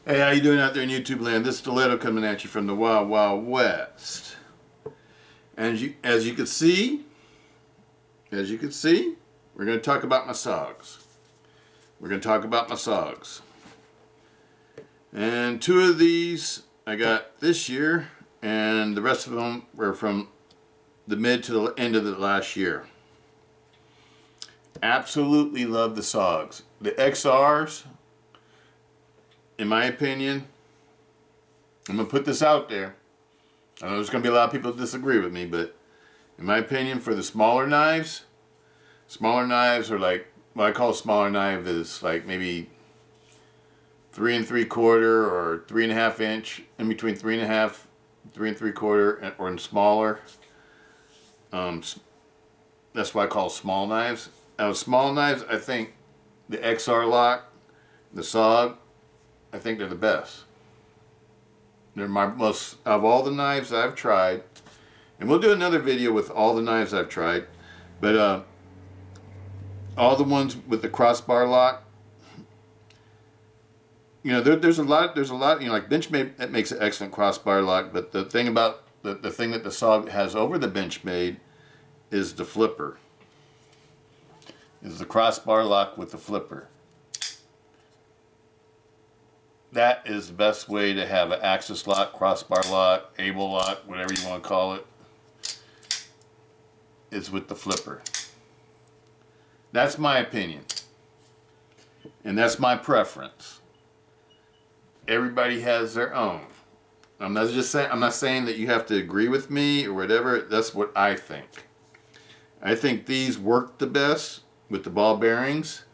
Hey, how you doing out there in YouTube land? This Stiletto coming at you from the Wild Wild West. And as you can see, we're going to talk about my SOGs. We're going to talk about my SOGs. And two of these I got this year, and the rest of them were from the mid to the end of the last year. Absolutely love the SOGs. The XRs, in my opinion, I'm going to put this out there. I know there's going to be a lot of people that disagree with me, but in my opinion, for the smaller knives are like, what I call a smaller knife is like maybe 3 3/4 or 3.5 inch, in between 3.5, 3 3/4, or in smaller. That's what I call small knives. Now, small knives, I think the XR lock, the SOG, I think they're the best. They're my most, of all the knives I've tried, and we'll do another video with all the knives I've tried, but all the ones with the crossbar lock, you know, there's a lot, you know, like Benchmade, that makes an excellent crossbar lock, but the thing about, the thing that the SOG has over the Benchmade is the flipper. Is the crossbar lock with the flipper. That is the best way to have an axis lock, crossbar lock, able lock, whatever you want to call it, is with the flipper. That's my opinion. And that's my preference. Everybody has their own. I'm not saying that you have to agree with me or whatever. That's what I think. I think these work the best with the ball bearings,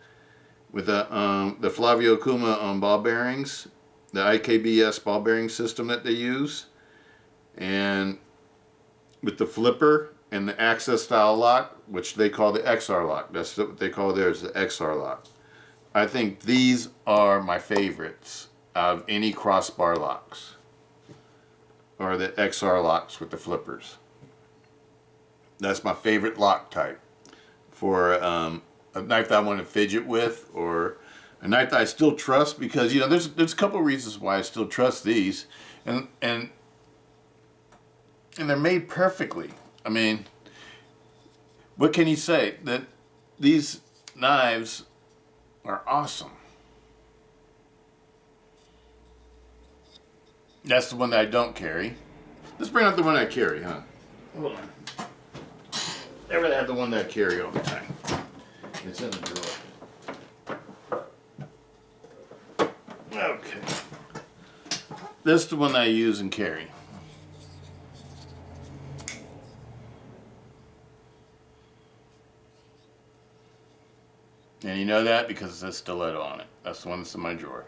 with the Flavio Kuma ball bearings, the IKBS ball bearing system that they use, and with the flipper and the access style lock, which they call the XR lock. That's what they call theirs, the XR lock. I think these are my favorites out of any crossbar locks, or the XR locks with the flippers. That's my favorite lock type for a knife that I want to fidget with, or a knife that I still trust, because, you know, there's a couple of reasons why I still trust these, and they're made perfectly. I mean, what can you say? That these knives are awesome. That's the one that I don't carry. Let's bring out the one I carry, huh? Hold on. Never have the one that I carry all the time. It's in the drawer. Okay. This is the one I use and carry. And you know that because it says Stiletto on it. That's the one that's in my drawer.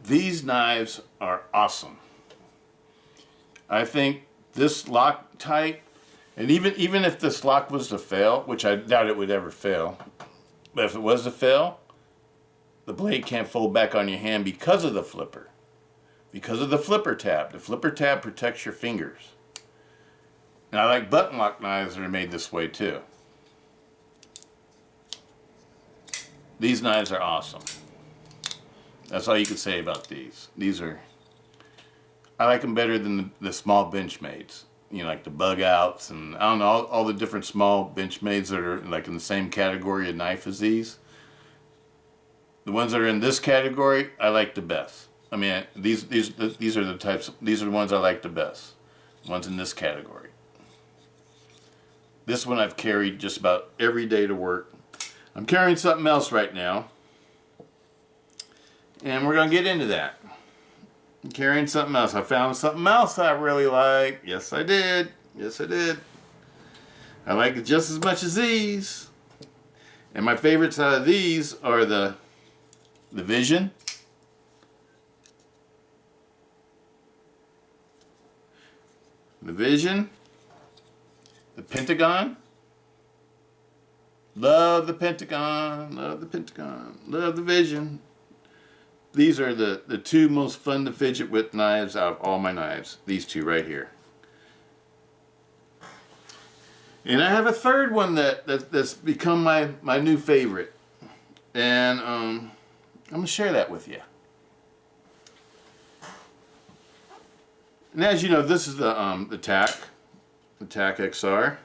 These knives are awesome. I think this Loctite, and even if this lock was to fail, which I doubt it would ever fail, but if it was to fail, the blade can't fold back on your hand because of the flipper. Because of the flipper tab. The flipper tab protects your fingers. And I like button lock knives that are made this way too. These knives are awesome. That's all you can say about these. These are, I like them better than the small Benchmades. You know, like the bug outs and I don't know, all the different small Benchmades that are like in the same category of knife as these. The ones that are in this category, I like the best. I mean, these are the types, these are the ones I like the best. The ones in this category. This one I've carried just about every day to work. I'm carrying something else right now. And we're going to get into that. I'm carrying something else. I found something else I really like. Yes, I did. Yes, I did. I like it just as much as these. And my favorites out of these are the Vision. The Vision. The Pentagon. Love the Pentagon. Love the Pentagon. Love the Vision. These are the two most fun to fidget with knives out of all my knives. These two right here. And I have a third one that's become my new favorite. And I'm going to share that with you. And as you know, this is the TAC XR,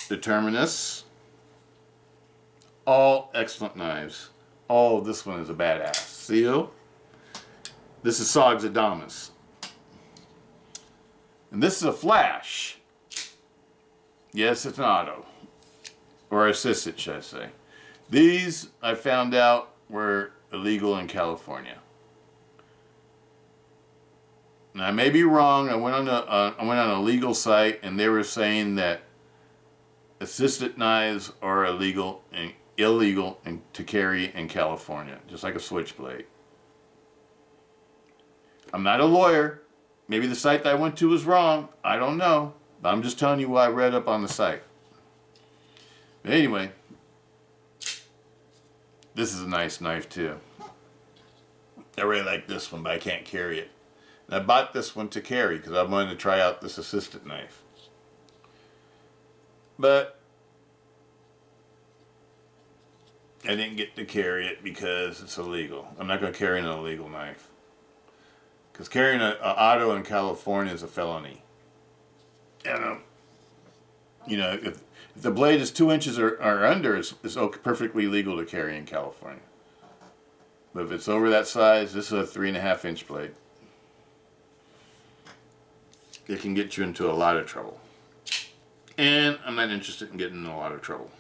the Terminus. All excellent knives. Oh, this one is a badass. Seal. This is S.O.G's Adamas. And this is a flash. Yes, it's an auto. Or assisted, should I say. These, I found out, were illegal in California. Now, I may be wrong. I went on a legal site, and they were saying that assisted knives are illegal to carry in California, just like a switchblade. I'm not a lawyer. Maybe the site that I went to was wrong. I don't know. But I'm just telling you what I read up on the site. But anyway, this is a nice knife too. I really like this one, but I can't carry it. And I bought this one to carry because I wanted to try out this assisted knife. But I didn't get to carry it because it's illegal. I'm not going to carry an illegal knife. Because carrying an auto in California is a felony. And, you know, if the blade is 2 inches or under, it's perfectly legal to carry in California. But if it's over that size, this is a 3.5 inch blade. It can get you into a lot of trouble. And I'm not interested in getting in a lot of trouble.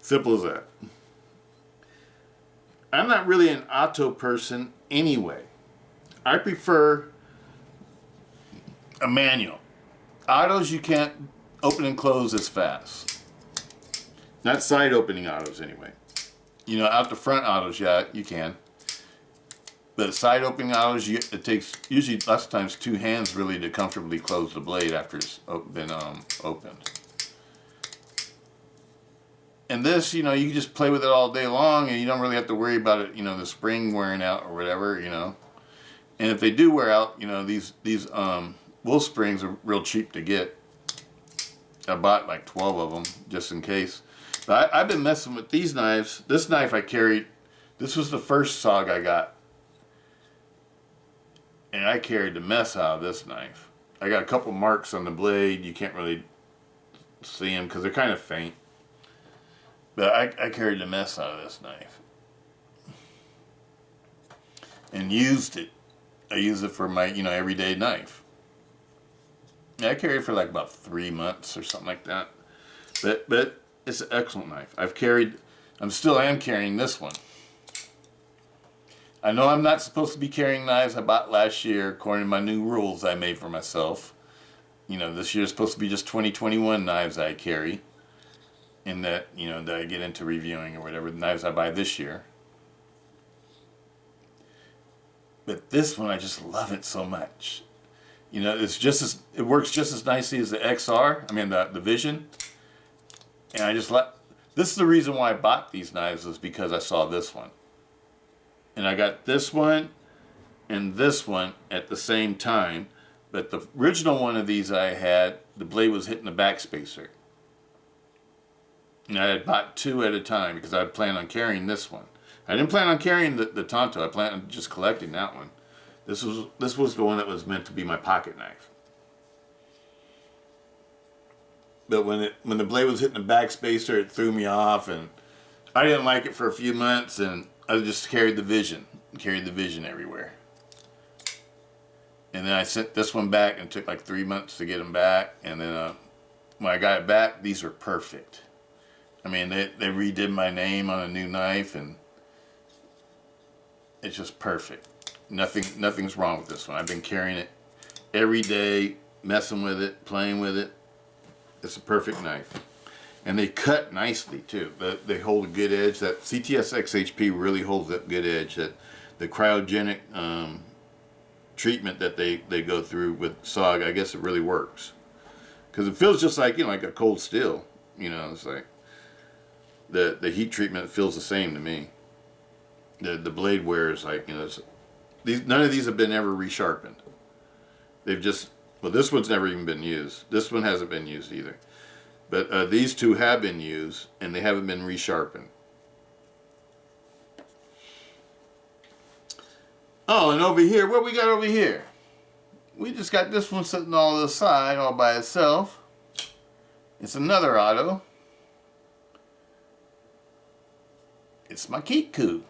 Simple as that. I'm not really an auto person anyway. I prefer a manual. Autos you can't open and close as fast. Not side opening autos anyway. You know, out the front autos, yeah, you can. But side opening autos, it takes usually lots of times 2 hands really to comfortably close the blade after it's been opened. And this, you know, you can just play with it all day long and you don't really have to worry about it, you know, the spring wearing out or whatever, you know. And if they do wear out, you know, these wool springs are real cheap to get. I bought like 12 of them just in case. But I've been messing with these knives. This knife I carried, this was the first S.O.G I got. And I carried the mess out of this knife. I got a couple marks on the blade. You can't really see them because they're kind of faint. But I carried the mess out of this knife. And used it. I used it for my, you know, everyday knife. Yeah, I carried it for like about 3 months or something like that. But it's an excellent knife. I'm still carrying this one. I know I'm not supposed to be carrying knives I bought last year according to my new rules I made for myself. You know, this year is supposed to be just 2021 knives I carry. And that, you know, that I get into reviewing or whatever, the knives I buy this year. But this one, I just love it so much. You know, it works just as nicely as the XR, the Vision. And I just this is the reason why I bought these knives, is because I saw this one. And I got this one and this one at the same time. But the original one of these I had, the blade was hitting the backspacer. And I had bought 2 at a time because I planned on carrying this one. I didn't plan on carrying the Tonto. I planned on just collecting that one. This was the one that was meant to be my pocket knife. But when the blade was hitting the backspacer, it threw me off, and I didn't like it for a few months, and I just carried the Vision everywhere. And then I sent this one back, and it took like 3 months to get them back. And then when I got it back, these were perfect. I mean, they redid my name on a new knife, and it's just perfect. Nothing's wrong with this one. I've been carrying it every day, messing with it, playing with it. It's a perfect knife. And they cut nicely, too. They hold a good edge. That CTS XHP really holds that good edge. That the cryogenic treatment that they go through with S.O.G, I guess it really works. Because it feels just like, you know, like a cold steel. You know, it's like the heat treatment feels the same to me. The blade wear is like, you know, none of these have been ever resharpened. They've just, well, this one's never even been used. This one hasn't been used either. But these two have been used, and they haven't been resharpened. Oh, and over here, what we got over here? We just got this one sitting all to the side, all by itself. It's another auto. It's my Kiku.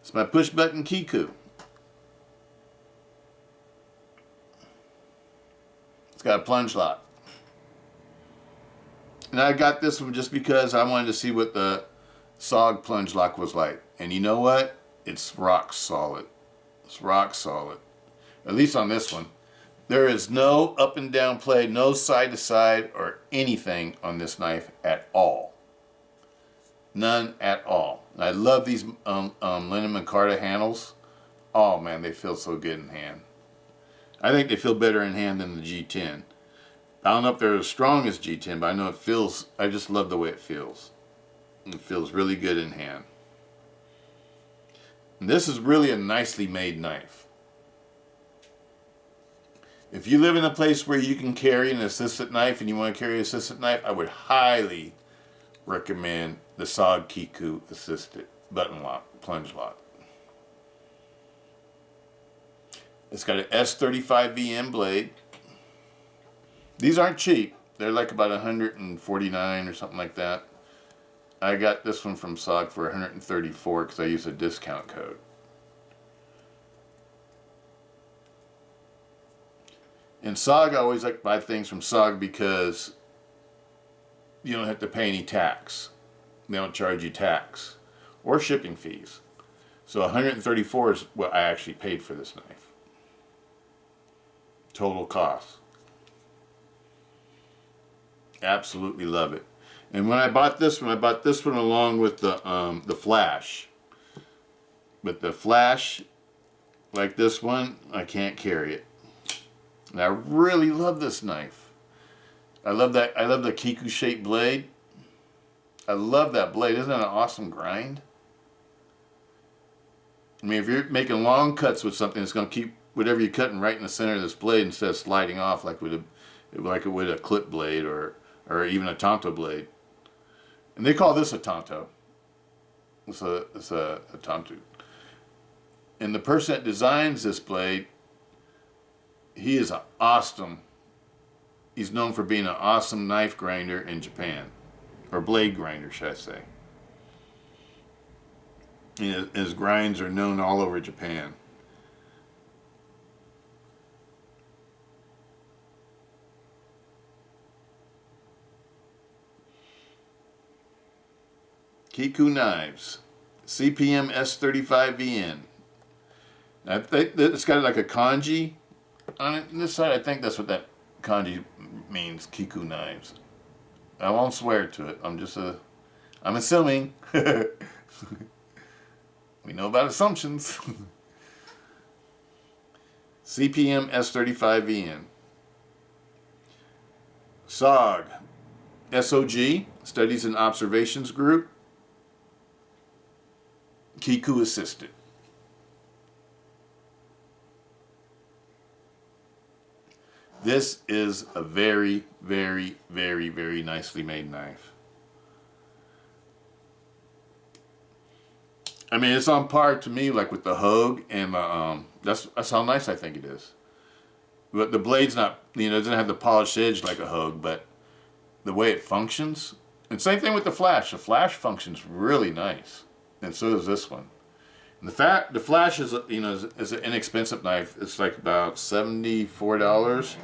It's my push button Kiku. It's got a plunge lock. And I got this one just because I wanted to see what the S.O.G plunge lock was like. And you know what? It's rock solid. It's rock solid. At least on this one. There is no up and down play, no side to side or anything on this knife at all. None at all. I love these Lennon Micarta handles. Oh man, they feel so good in hand. I think they feel better in hand than the G10. I don't know if they're as strong as G10, but I know it feels, I just love the way it feels. It feels really good in hand. And this is really a nicely made knife. If you live in a place where you can carry an assisted knife and you want to carry an assisted knife, I would highly recommend the S.O.G Kiku Assisted Button Lock, Plunge Lock. It's got an S35VN blade. These aren't cheap. They're like about $149 or something like that. I got this one from S.O.G for $134 because I used a discount code. In S.O.G, I always like to buy things from S.O.G because you don't have to pay any tax. They don't charge you tax or shipping fees. So $134 is what I actually paid for this knife. Total cost. Absolutely love it. And when I bought this one along with the flash. But the flash, like this one, I can't carry it. And I really love this knife. I love the Kiku shaped blade. I love that blade. Isn't that an awesome grind? I mean, if you're making long cuts with something, it's going to keep whatever you're cutting right in the center of this blade instead of sliding off like it would a clip blade or even a tanto blade. And they call this a tanto. It's a tanto. And the person that designs this blade, he is he's known for being an awesome knife grinder in Japan. Or blade grinder, should I say. His grinds are known all over Japan. Kiku knives, CPM S35VN. I think it's got like a kanji on it. On this side, I think that's what that kanji means. Kiku knives. I won't swear to it. I'm assuming. We know about assumptions. CPM S35VN. S.O.G. S.O.G. Studies and Observations Group. Kiku Assisted. This is a very, very, very, very nicely made knife. I mean, it's on par to me, like with the S.O.G, and that's how nice I think it is. But the blade's not, it doesn't have the polished edge like a S.O.G, but the way it functions, and same thing with the flash. The flash functions really nice, and so does this one. And the flash is is an inexpensive knife. It's like about $74.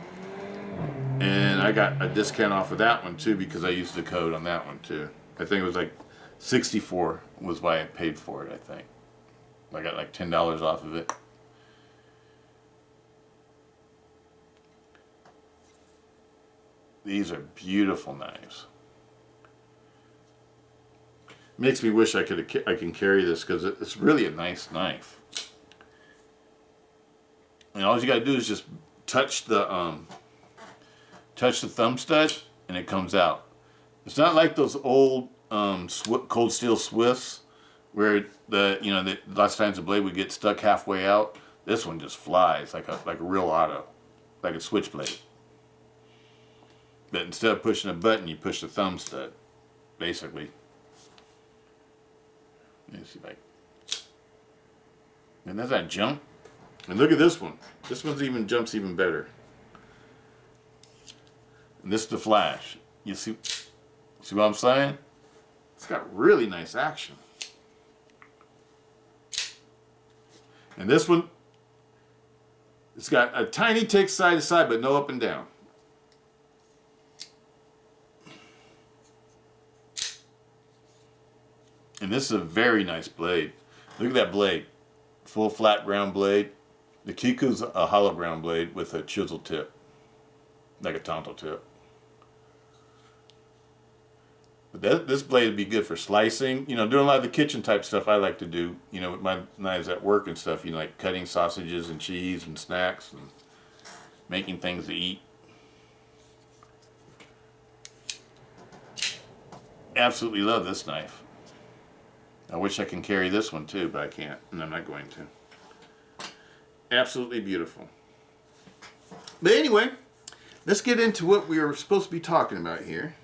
And I got a discount off of that one too because I used the code on that one too. I think it was like $64 was why I paid for it, I think. I got like $10 off of it. These are beautiful knives. Makes me wish I can carry this because it's really a nice knife. And all you gotta do is just touch the thumb stud and it comes out. It's not like those old cold steel Swifts where lots of times the blade would get stuck halfway out. This one just flies like a real auto, like a switchblade. But instead of pushing a button, you push the thumb stud, basically. Let me see if And does that jump? And look at this one. This one's even jumps even better. And this is the flash. You see what I'm saying? It's got really nice action. And this one, it's got a tiny tick side to side, but no up and down. And this is a very nice blade. Look at that blade. Full flat ground blade. The Kiku's a hollow ground blade with a chisel tip. Like a Tonto tip. But this blade would be good for slicing. You know, doing a lot of the kitchen type stuff I like to do. You know, with my knives at work and stuff. You know, like cutting sausages and cheese and snacks and making things to eat. Absolutely love this knife. I wish I can carry this one too, but I can't, and I'm not going to. Absolutely beautiful. But anyway, let's get into what we are supposed to be talking about here.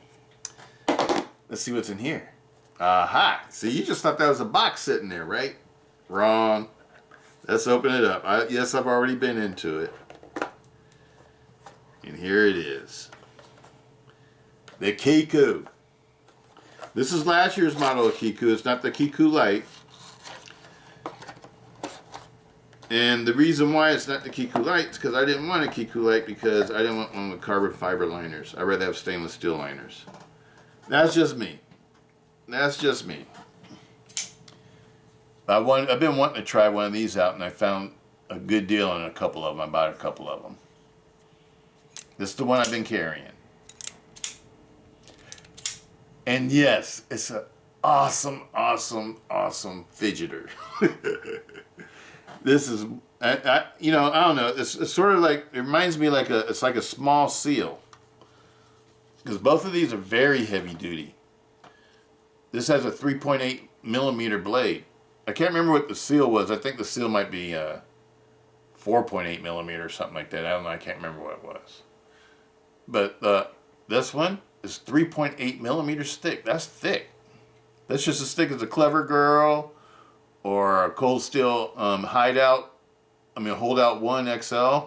Let's see what's in here. Aha! See, you just thought that was a box sitting there, right? Wrong. Let's open it up. Yes, I've already been into it. And here it is. The Kiku. This is last year's model of Kiku. It's not the Kiku Light. And the reason why it's not the Kiku Light is because I didn't want a Kiku Light because I didn't want one with carbon fiber liners. I'd rather have stainless steel liners. That's just me. That's just me. I've been wanting to try one of these out, and I found a good deal on a couple of them. I bought a couple of them. This is the one I've been carrying. And yes, it's an awesome, awesome, awesome fidgeter. This is, you know, I don't know. It's sort of like, it reminds me like it's like a small seal. Because both of these are very heavy duty. This has a 3.8 millimeter blade. I can't remember what the seal was. I think the seal might be 4.8 millimeter or something like that. I don't know. I can't remember what it was. But this one is 3.8 millimeters thick. That's thick. That's just as thick as a Clever Girl or a Cold Steel Holdout 1 XL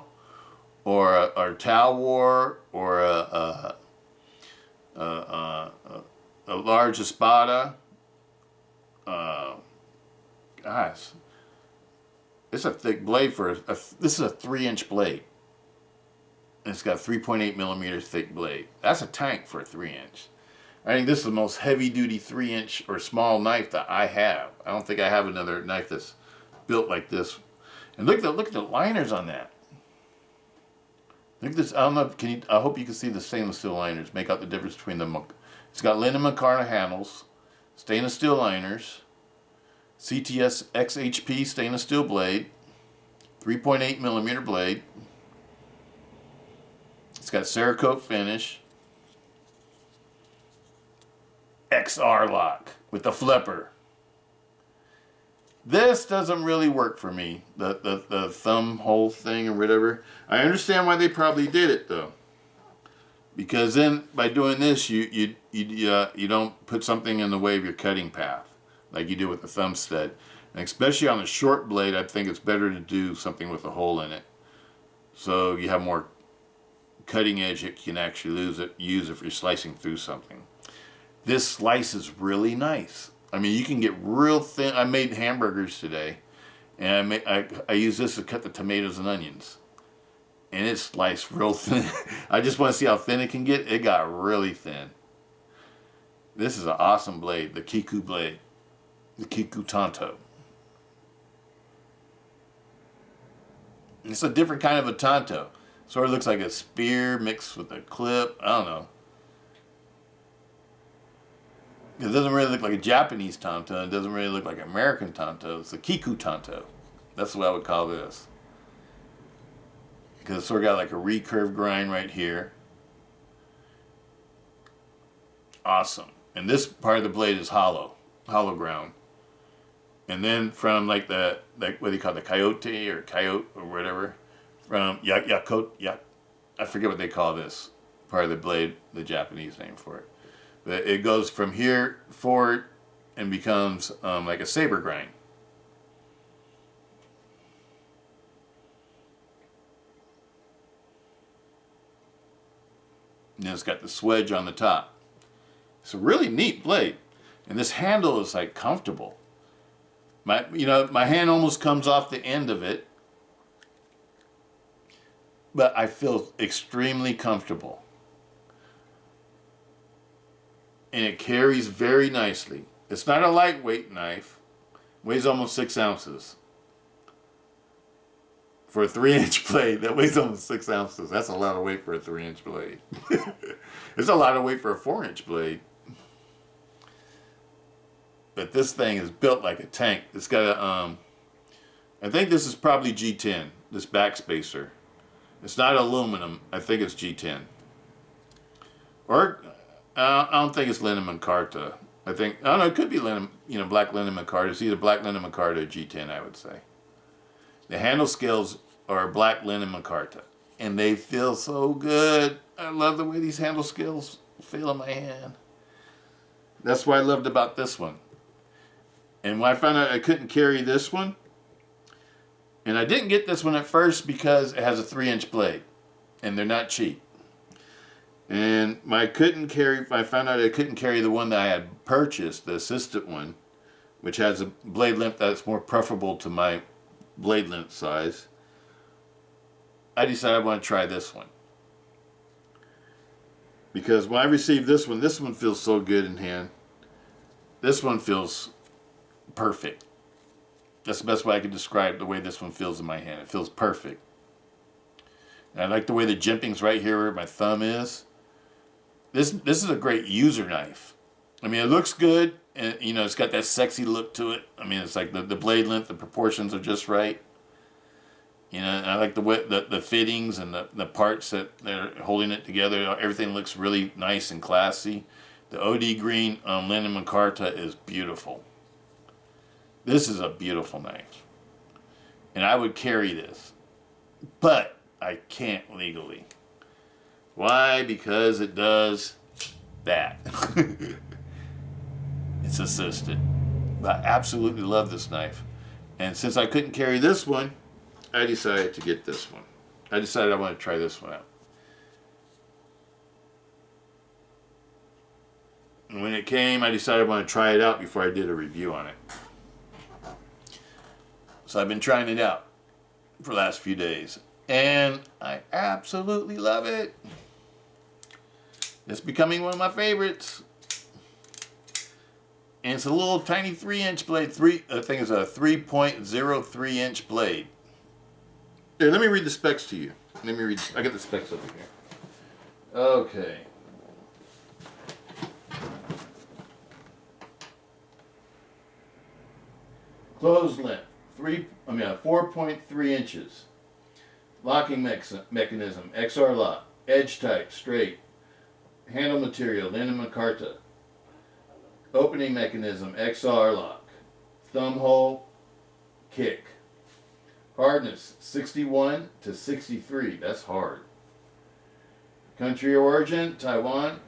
or a Tau War or a large Espada. Guys, it's a thick blade for this is a 3-inch blade. And it's got a 3.8 millimeter thick blade. That's a tank for a 3-inch. I think this is the most heavy-duty 3-inch or small knife that I have. I don't think I have another knife that's built like this. And look at the liners on that. Look at this. I don't know. I hope you can see the stainless steel liners. Make out the difference between them. It's got Linda Macarna handles, stainless steel liners, CTS XHP stainless steel blade, 3.8 millimeter blade. It's got Cerakote finish, XR lock with the flipper. This doesn't really work for me, the thumb hole thing or whatever. I understand why they probably did it though, because then by doing this, you don't put something in the way of your cutting path like you do with the Thumbstud, and especially on a short blade, I think it's better to do something with a hole in it, so you have more cutting edge that you can actually use if you're slicing through something. This slice is really nice. I mean, you can get real thin. I made hamburgers today, and I use this to cut the tomatoes and onions, and it sliced real thin. I just want to see how thin it can get. It got really thin. This is an awesome blade, the Kiku blade, the Kiku Tonto. It's a different kind of a Tonto. Sort of looks like a spear mixed with a clip. I don't know. It doesn't really look like a Japanese Tonto. It doesn't really look like an American Tonto. It's a Kiku Tonto. That's what I would call this. Because it's sort of got like a recurved grind right here. Awesome. And this part of the blade is hollow ground. And then from like what do you call it, the coyote or whatever, from I forget what they call this part of the blade, the Japanese name for it. But it goes from here forward and becomes like a saber grind. And then it's got the swedge on the top. It's a really neat blade. And this handle is like comfortable. My hand almost comes off the end of it. But I feel extremely comfortable. And it carries very nicely. It's not a lightweight knife. Weighs almost 6 ounces. For a 3-inch blade, that weighs almost 6 ounces. That's a lot of weight for a 3-inch blade. It's a lot of weight for a 4-inch blade. But this thing is built like a tank. It's got a, I think this is probably G10, this backspacer. It's not aluminum. I think it's G10. Or, I don't think it's linen micarta. I don't know, it could be linen, black linen micarta. It's either black linen micarta or G10, I would say. The handle scales are black linen micarta, and they feel so good. I love the way these handle scales feel in my hand. That's what I loved about this one. And when I found out I couldn't carry this one, and I didn't get this one at first because it has a 3-inch blade, and they're not cheap. And I found out I couldn't carry the one that I had purchased, the assisted one, which has a blade length that's more preferable to my blade length size. I decided I want to try this one. Because when I received this one feels so good in hand. This one feels perfect. That's the best way I could describe the way this one feels in my hand. It feels perfect. And I like the way the jimping's right here where my thumb is. This is a great user knife. I mean, it looks good, and it's got that sexy look to it. I mean, it's like the blade length, the proportions are just right. And I like the way the fittings and the parts that they're holding it together. Everything looks really nice and classy. The OD green linen micarta is beautiful. This is a beautiful knife, and I would carry this, but I can't legally. Why? Because it does that. It's assisted. But I absolutely love this knife. And since I couldn't carry this one, I decided to get this one. I decided I want to try this one out. And when it came, I decided I want to try it out before I did a review on it. So I've been trying it out for the last few days. And I absolutely love it. It's becoming one of my favorites. And it's a little tiny 3-inch blade. I think it's a 3.03-inch blade. Here, let me read the specs to you. I got the specs over here. Okay. Close length, 4.3 inches. Locking mechanism, XR lock. Edge type, straight. Handle material, linen micarta. Opening mechanism, XR lock. Thumb hole, kick. Hardness, 61 to 63. That's hard. Country of origin, Taiwan.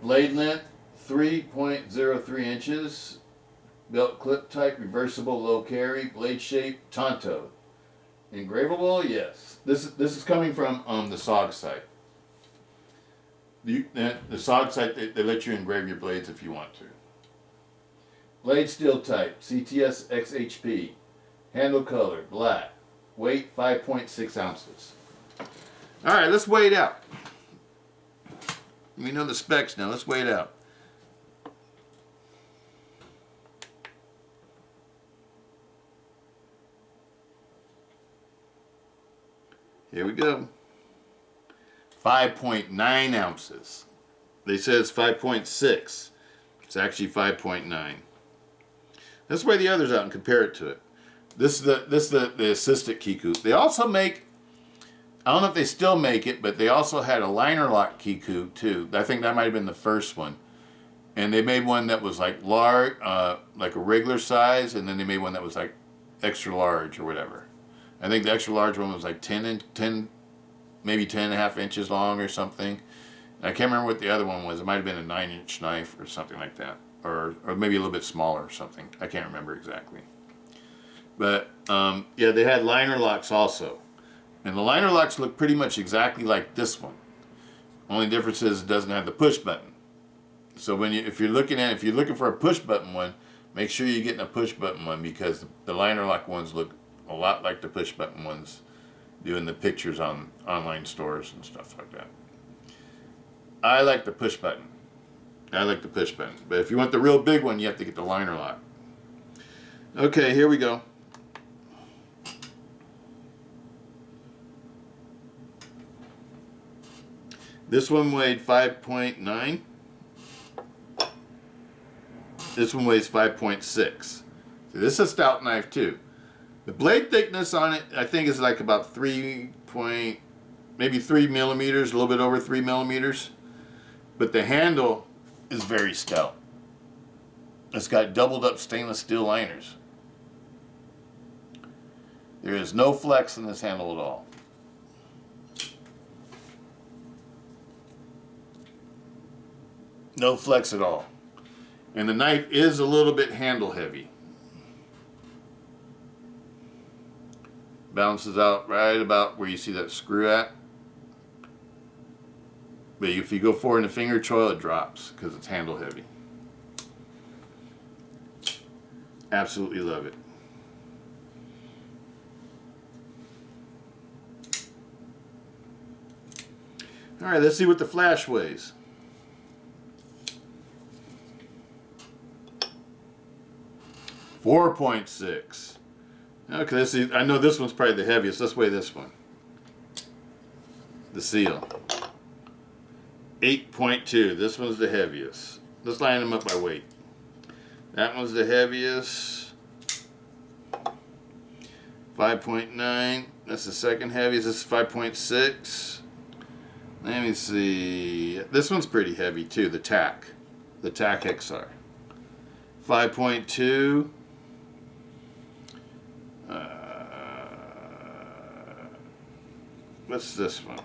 Blade length, 3.03 inches. Belt clip type, reversible, low carry. Blade shape, Tonto. Engravable, yes. This is coming from the S.O.G site. The S.O.G site, they let you engrave your blades if you want to. Blade steel type, CTS XHP. Handle color, black. Weight, 5.6 ounces. Alright, let's weigh it out. We know the specs now. Let's weigh it out. Here we go. 5.9 ounces. They said it's 5.6. It's actually 5.9. Let's weigh the others out and compare it to it. This is the Assisted Kiku. They also make, I don't know if they still make it, but they also had a liner lock Kiku too. I think that might have been the first one. And they made one that was like large, like a regular size, and then they made one that was like extra large or whatever. I think the extra large one was like 10, maybe 10.5 inches long or something. And I can't remember what the other one was. It might have been a 9-inch knife or something like that. Or maybe a little bit smaller or something. I can't remember exactly. But, yeah, they had liner locks also. And the liner locks look pretty much exactly like this one. Only difference is it doesn't have the push button. So if you're looking for a push button one, make sure you're getting a push button one, because the liner lock ones look a lot like the push button ones do in the pictures on online stores and stuff like that. I like the push button. But if you want the real big one, you have to get the liner lock. Okay, here we go. This one weighed 5.9. This one weighs 5.6. So this is a stout knife too. The blade thickness on it, I think, is like about maybe 3 millimeters, a little bit over 3 millimeters. But the handle is very stout. It's got doubled up stainless steel liners. There is no flex in this handle at all. No flex at all. And the knife is a little bit handle heavy. Balances out right about where you see that screw at. But if you go forward in the finger choil, it drops because it's handle heavy. Absolutely love it. All right, let's see what the flash weighs. .6. Okay, let's see. I know this one's probably the heaviest. Let's weigh this one. The seal. 8.2. This one's the heaviest. Let's line them up by weight. That one's the heaviest. 5.9. That's the second heaviest. This is 5.6. Let me see. This one's pretty heavy too. The TAC. The TAC XR. 5.2. What's this one?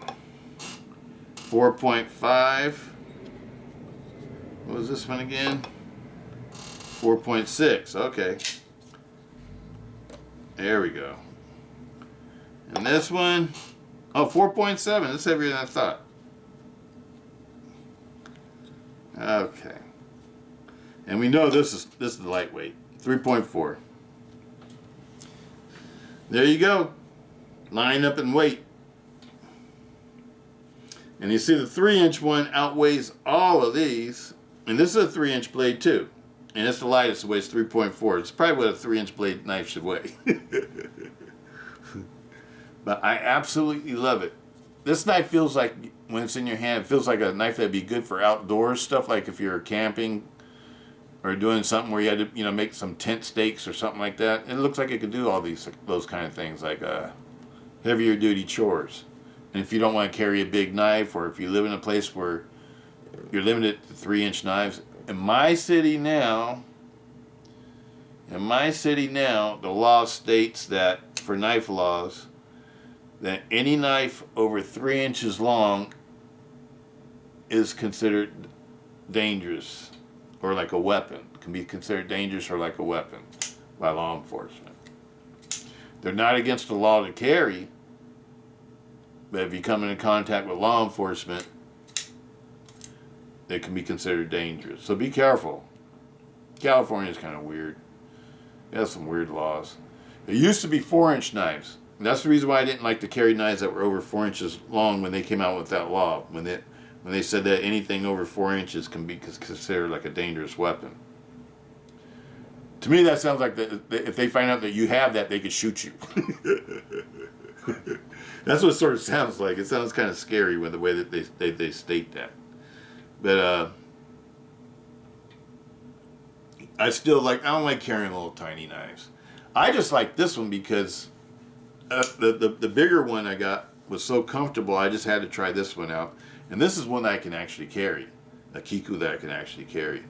4.5. What was this one again? 4.6. Okay. There we go. And this one, oh, 4.7. That's heavier than I thought. Okay. And we know this is the lightweight. 3.4. There you go. Line up and weight. And you see the 3-inch one outweighs all of these. And this is a 3-inch blade too. And it's the lightest, it weighs 3.4. It's probably what a 3-inch blade knife should weigh. But I absolutely love it. This knife feels like, when it's in your hand, it feels like a knife that'd be good for outdoors stuff, like if you're camping or doing something where you had to, make some tent stakes or something like that. It looks like it could do all those kind of things, like heavier duty chores. And if you don't want to carry a big knife, or if you live in a place where you're limited to 3-inch knives, in my city now, the law states that, for knife laws, that any knife over 3 inches long is considered dangerous, or like a weapon. It can be considered dangerous or like a weapon by law enforcement. They're not against the law to carry, but if you come into contact with law enforcement, they can be considered dangerous. So be careful. California is kind of weird. It has some weird laws. It used to be 4-inch knives. And that's the reason why I didn't like to carry knives that were over 4 inches long when they came out with that law. When they said that anything over 4 inches can be considered like a dangerous weapon. To me, that sounds like if they find out that you have that, they could shoot you. That's what it sort of sounds like. It sounds kind of scary with the way that they state that. But I don't like carrying little tiny knives. I just like this one because the bigger one I got was so comfortable. I just had to try this one out. And this is one that I can actually carry. A Kiku that I can actually carry.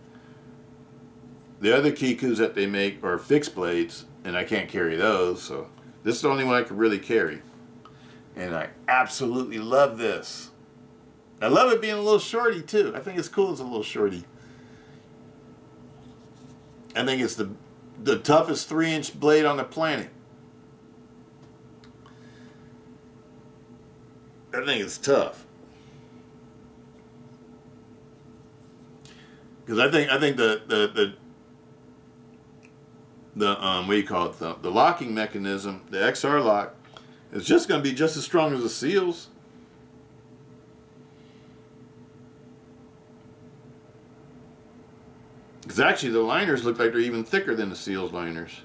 The other Kikus that they make are fixed blades, and I can't carry those. So this is the only one I can really carry. And I absolutely love this. I love it being a little shorty too. I think it's cool as a little shorty. I think it's the toughest 3-inch blade on the planet. I think it's tough. Because I think the what do you call it, the locking mechanism, the XR lock, is just going to be just as strong as the seals. Because actually the liners look like they're even thicker than the seals liners.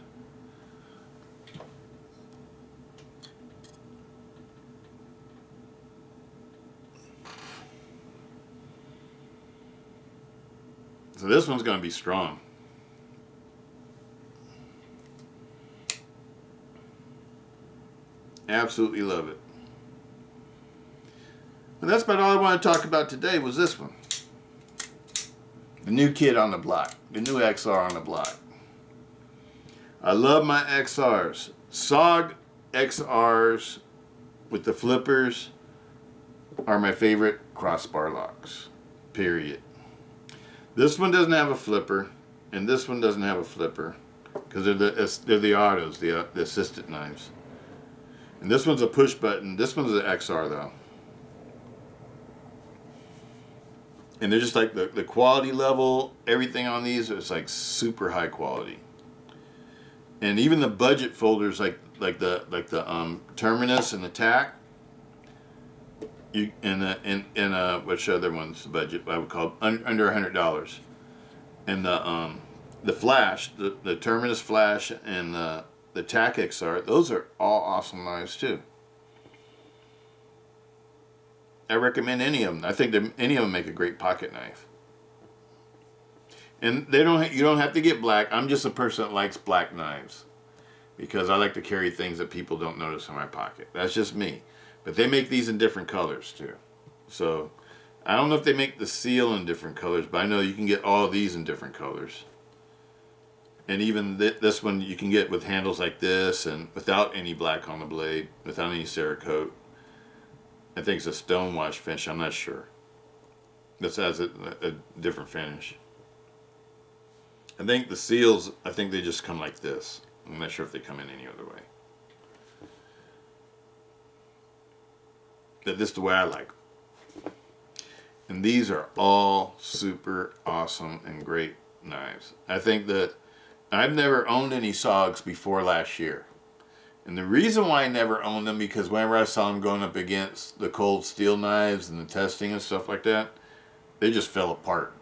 So this one's going to be strong. Absolutely love it. And that's about all I want to talk about today was this one. The new kid on the block. The new XR on the block. I love my XRs. S.O.G XRs with the flippers are my favorite crossbar locks. Period. This one doesn't have a flipper, and this one doesn't have a flipper, because they're the autos, the assisted knives. And this one's a push button. This one's an XR though. And they're just like the quality level, everything on these is like super high quality. And even the budget folders, like the terminus and the tack. You which other one's the budget? I would call under $100. And the flash, the terminus flash, and the tack XR, those are all awesome knives too. I recommend any of them. I think any of them make a great pocket knife. And you don't have to get black. I'm just a person that likes black knives because I like to carry things that people don't notice in my pocket. That's just me. But they make these in different colors too. So I don't know if they make the seal in different colors, but I know you can get all of these in different colors. And even this one you can get with handles like this and without any black on the blade, without any Cerakote. I think it's a stonewash finish, I'm not sure. This has a different finish. I think the seals, I think they just come like this. I'm not sure if they come in any other way. But this is the way I like them. And these are all super awesome and great knives. I think that I've never owned any S.O.Gs before last year. And the reason why I never owned them, because whenever I saw them going up against the cold steel knives and the testing and stuff like that, they just fell apart.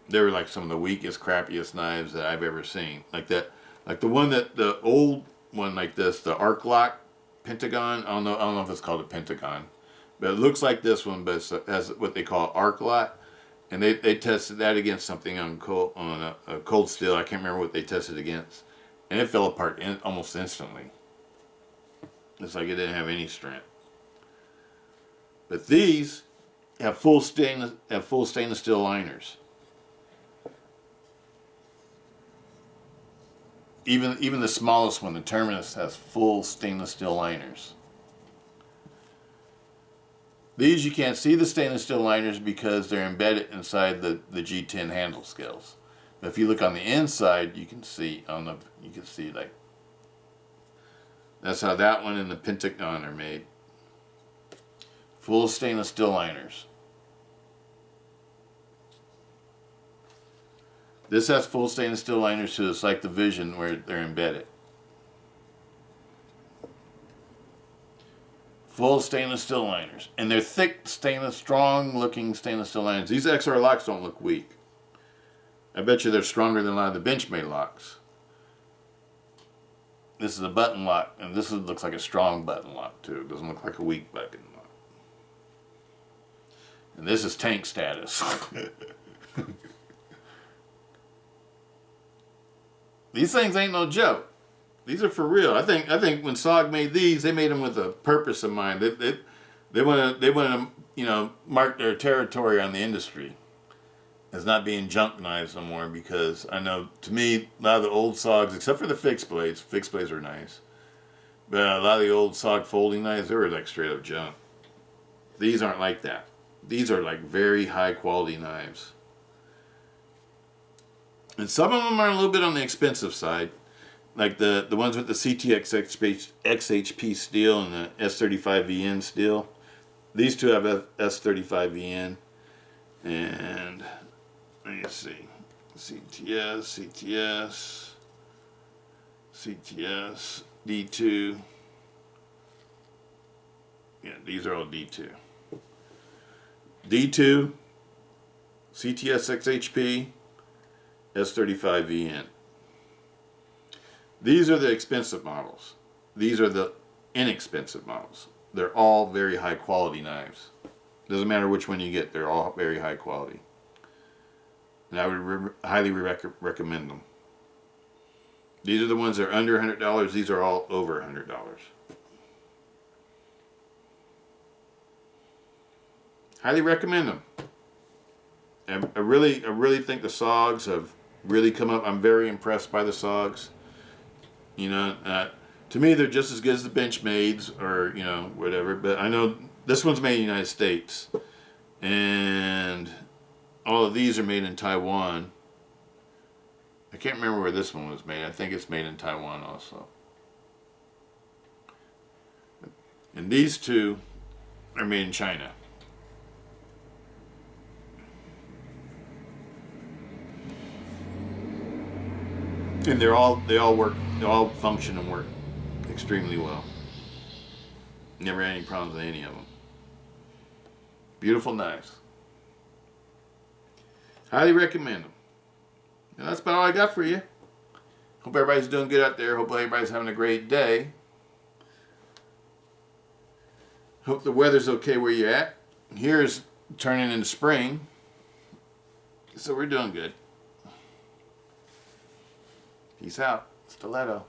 They were like some of the weakest, crappiest knives that I've ever seen. Like that, like the one that, the old one like this, the Arc Lock Pentagon. I don't know if it's called a Pentagon, but it looks like this one, but it has what they call Arc Lock. And they tested that against something on a cold steel. I can't remember what they tested against. And it fell apart almost instantly. It's like it didn't have any strength. But these have full stainless steel liners. Even the smallest one, the terminus, has full stainless steel liners. These you can't see the stainless steel liners because they're embedded inside the G10 handle scales. But if you look on the inside, you can see like that's how that one and the Pentagon are made. Full stainless steel liners. This has full stainless steel liners too. It's like the Vision where they're embedded. Full stainless steel liners. And they're thick, strong looking stainless steel liners. These XR locks don't look weak. I bet you they're stronger than a lot of the Benchmade locks. This is a button lock, and this looks like a strong button lock too. It doesn't look like a weak button lock. And this is tank status. These things ain't no joke. These are for real. I think when S.O.G made these, they made them with a purpose in mind. They want to mark their territory on the industry as not being junk knives no more, because I know, to me, a lot of the old S.O.Gs, except for the fixed blades are nice, but a lot of the old S.O.G folding knives, they were like straight up junk. These aren't like that. These are like very high quality knives. And some of them are a little bit on the expensive side, like the ones with the CTX XHP steel and the S35VN steel. These two have S35VN. And let me see, CTS, D2. Yeah, these are all D2. D2, CTS XHP, S35VN. These are the expensive models. These are the inexpensive models. They're all very high quality knives. Doesn't matter which one you get, they're all very high quality. And I would highly recommend them. These are the ones that are under $100. These are all over $100. Highly recommend them. I really think the S.O.Gs have really come up. I'm very impressed by the S.O.Gs. You know, to me they're just as good as the Benchmades or, you know, whatever. But I know this one's made in the United States. And all of these are made in Taiwan. I can't remember where this one was made. I think it's made in Taiwan also. And these two are made in China. And they all function and work extremely well. Never had any problems with any of them. Beautiful knives. Highly recommend them. And that's about all I got for you. Hope everybody's doing good out there. Hope everybody's having a great day. Hope the weather's okay where you're at. Here's turning into spring. So we're doing good. Peace out. Stiletto.